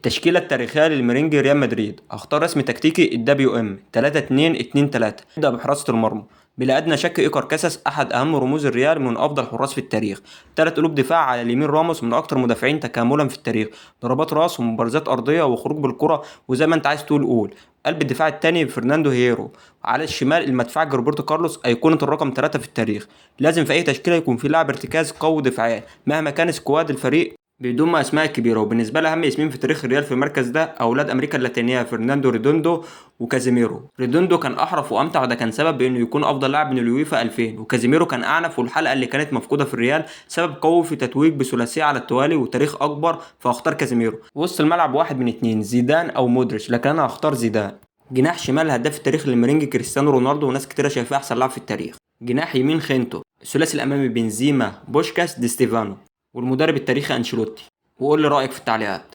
التشكيلة التاريخية للميرينج ريال مدريد، هختار رسم تكتيكي الدبليو ام 3-2-2-3. نبدأ بحراسة المرمى، بلا أدنى شك إيكار كاساس أحد أهم رموز الريال من أفضل حراس في التاريخ. تلات قلوب دفاع، على اليمين راموس من أكتر مدافعين تكاملا في التاريخ، ضربات راس ومبارزات أرضية وخروج بالكرة وزي ما أنت عايز تقول قول. قلب الدفاع التاني فرناندو هيرو، على الشمال المدفعج روبرتو كارلوس أيقونة الرقم 3 في التاريخ. لازم في أي تشكيلة يكون في لاعب ارتكاز قوي دفاعيا مهما كان سكواد الفريق، بيضم اسماء كبيره. وبالنسبه لي اهم اسمين في تاريخ الريال في المركز ده اولاد امريكا اللاتينيه فرناندو ريدوندو وكازيميرو. ريدوندو كان احرف وامتع، وده كان سبب بانه يكون افضل لاعب من اليويفا 2000، وكازيميرو كان اعنف، والحلقه اللي كانت مفقوده في الريال سبب قوي في تتويج بثلاثيه على التوالي وتاريخ اكبر. فاختار كازيميرو. وسط الملعب واحد من اتنين، زيدان او مودريتش، لكن انا هختار زيدان. جناح شمال هداف التاريخ للمرينج كريستيانو رونالدو، وناس كتيره شايفاه احسن لاعب في التاريخ. جناح يمين خينتو. الثلاثي الامامي بنزيما بوشكاس دي ستيفانو. والمدرب التاريخي انشيلوتي. وقول لي رأيك في التعليقات.